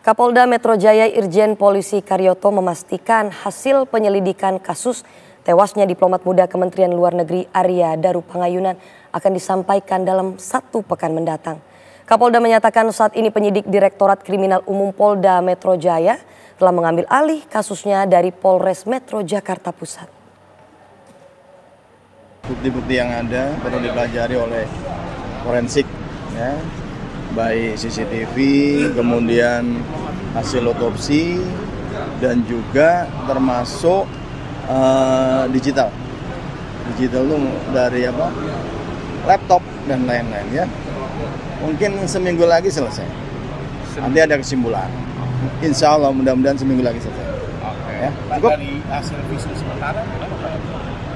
Kapolda Metro Jaya Irjen Polisi Karyoto memastikan hasil penyelidikan kasus tewasnya diplomat muda Kementerian Luar Negeri Arya Darupangayunan akan disampaikan dalam 1 pekan mendatang. Kapolda menyatakan saat ini penyidik Direktorat Kriminal Umum Polda Metro Jaya telah mengambil alih kasusnya dari Polres Metro Jakarta Pusat. Bukti-bukti yang ada perlu dipelajari oleh forensik, ya, baik CCTV, kemudian hasil otopsi, dan juga termasuk digital. Digital itu dari laptop dan lain-lain, ya. Mungkin seminggu lagi selesai. Nanti ada kesimpulan. Insya Allah mudah-mudahan seminggu lagi selesai. Oke. Ya, cukup. Dari hasil visum sementara,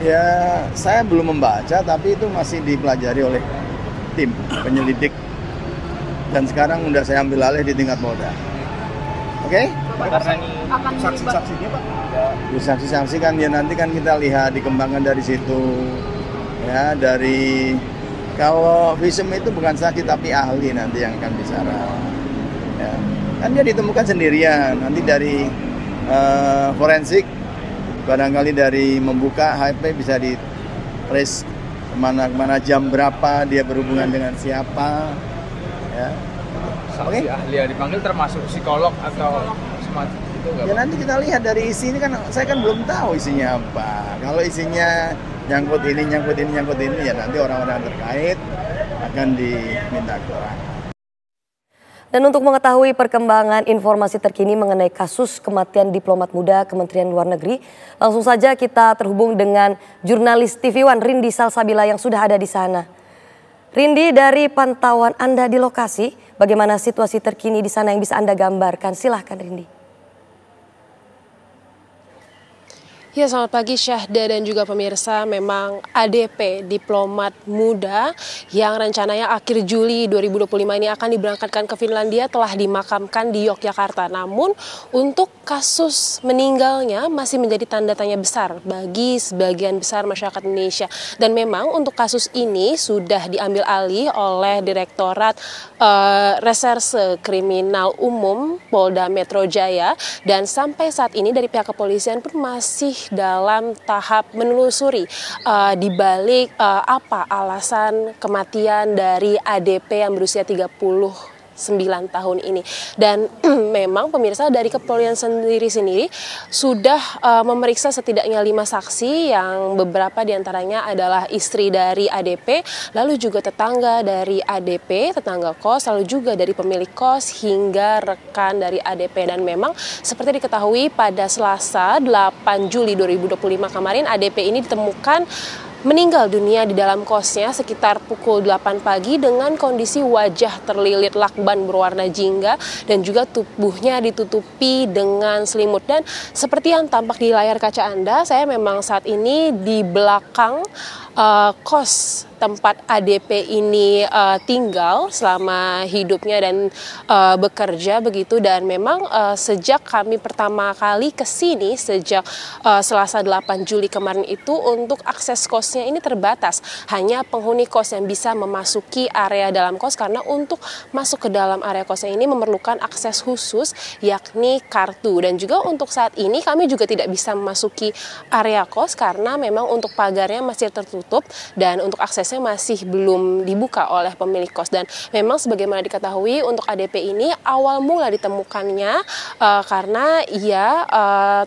Ya, saya belum membaca, tapi itu masih dipelajari oleh tim penyelidik. Dan sekarang udah saya ambil alih di tingkat Polda. Oke? Saksi-saksinya Pak? Saksi-saksi kan ya nanti kan kita lihat dikembangkan dari situ. Ya, dari kalau visum itu bukan saksi tapi ahli nanti yang akan bicara. Ya. Kan dia ditemukan sendirian. Nanti dari forensik barangkali dari membuka HP bisa di trace kemana jam berapa dia berhubungan dengan siapa, ya. Saksi ahli yang dipanggil termasuk psikolog atau semacam itu nggak? Ya nanti kita lihat dari isi ini kan saya kan belum tahu isinya apa. Kalau isinya nyangkut ini ya nanti orang-orang terkait akan diminta keterangan. Dan untuk mengetahui perkembangan informasi terkini mengenai kasus kematian diplomat muda Kementerian Luar Negeri, langsung saja kita terhubung dengan jurnalis TV One Rindi Salsabila yang sudah ada di sana. Rindi, dari pantauan Anda di lokasi, bagaimana situasi terkini di sana yang bisa Anda gambarkan? Silahkan Rindi. Ya, selamat pagi Syahda dan juga pemirsa. Memang ADP diplomat muda yang rencananya akhir Juli 2025 ini akan diberangkatkan ke Finlandia telah dimakamkan di Yogyakarta. Namun untuk kasus meninggalnya masih menjadi tanda tanya besar bagi sebagian besar masyarakat Indonesia. Dan memang untuk kasus ini sudah diambil alih oleh Direktorat Reserse Kriminal Umum Polda Metro Jaya, dan sampai saat ini dari pihak kepolisian pun masih dalam tahap menelusuri di balik apa alasan kematian dari ADP yang berusia 39 tahun ini. Dan memang pemirsa, dari kepolisian sendiri sudah memeriksa setidaknya 5 saksi yang beberapa diantaranya adalah istri dari ADP, lalu juga tetangga dari ADP, tetangga kos, lalu juga dari pemilik kos hingga rekan dari ADP. Dan memang seperti diketahui pada Selasa 8 Juli 2025 kemarin ADP ini ditemukan meninggal dunia di dalam kosnya sekitar pukul 8 pagi dengan kondisi wajah terlilit lakban berwarna jingga dan juga tubuhnya ditutupi dengan selimut. Dan seperti yang tampak di layar kaca Anda, saya memang saat ini di belakang kos tempat ADP ini tinggal selama hidupnya dan bekerja begitu. Dan memang sejak kami pertama kali ke sini sejak Selasa 8 Juli kemarin itu, untuk akses kosnya ini terbatas. Hanya penghuni kos yang bisa memasuki area dalam kos, karena untuk masuk ke dalam area kosnya ini memerlukan akses khusus yakni kartu. Dan juga untuk saat ini kami juga tidak bisa memasuki area kos karena memang untuk pagarnya masih tertutup dan untuk aksesnya masih belum dibuka oleh pemilik kos. Dan memang sebagaimana diketahui untuk ADP ini awal mula ditemukannya karena ia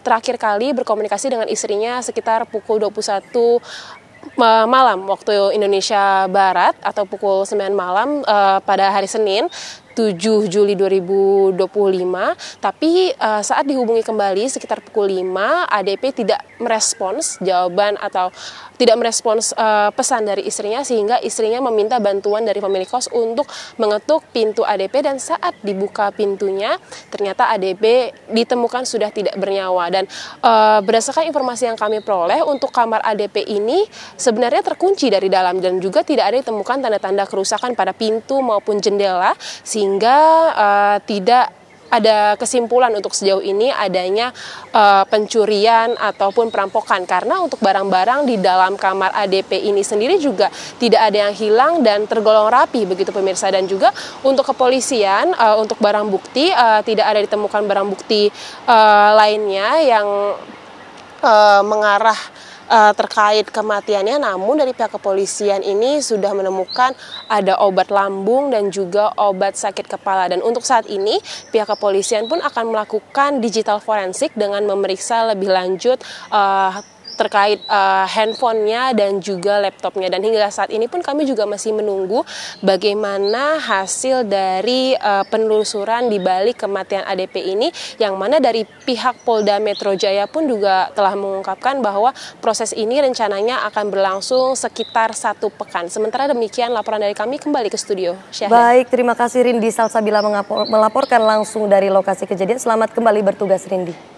terakhir kali berkomunikasi dengan istrinya sekitar pukul 21 malam waktu Indonesia Barat atau pukul 9 malam pada hari Senin 7 Juli 2025, tapi saat dihubungi kembali sekitar pukul 5, ADP tidak merespons jawaban atau tidak merespons pesan dari istrinya, sehingga istrinya meminta bantuan dari pemilik kos untuk mengetuk pintu ADP. Dan saat dibuka pintunya, ternyata ADP ditemukan sudah tidak bernyawa. Dan berdasarkan informasi yang kami peroleh, untuk kamar ADP ini sebenarnya terkunci dari dalam dan juga tidak ada ditemukan tanda-tanda kerusakan pada pintu maupun jendela, sehingga tidak ada kesimpulan untuk sejauh ini adanya pencurian ataupun perampokan, karena untuk barang-barang di dalam kamar ADP ini sendiri juga tidak ada yang hilang dan tergolong rapi begitu pemirsa. Dan juga untuk kepolisian untuk barang bukti tidak ada ditemukan barang bukti lainnya yang mengarah terkait kematiannya, namun dari pihak kepolisian ini sudah menemukan ada obat lambung dan juga obat sakit kepala. Dan untuk saat ini pihak kepolisian pun akan melakukan digital forensik dengan memeriksa lebih lanjut terkait handphonenya dan juga laptopnya. Dan hingga saat ini pun kami juga masih menunggu bagaimana hasil dari penelusuran di balik kematian ADP ini, yang mana dari pihak Polda Metro Jaya pun juga telah mengungkapkan bahwa proses ini rencananya akan berlangsung sekitar 1 pekan. Sementara demikian laporan dari kami, kembali ke studio. Syahda. Baik, terima kasih Rindi Salsabila melaporkan langsung dari lokasi kejadian. Selamat kembali bertugas Rindi.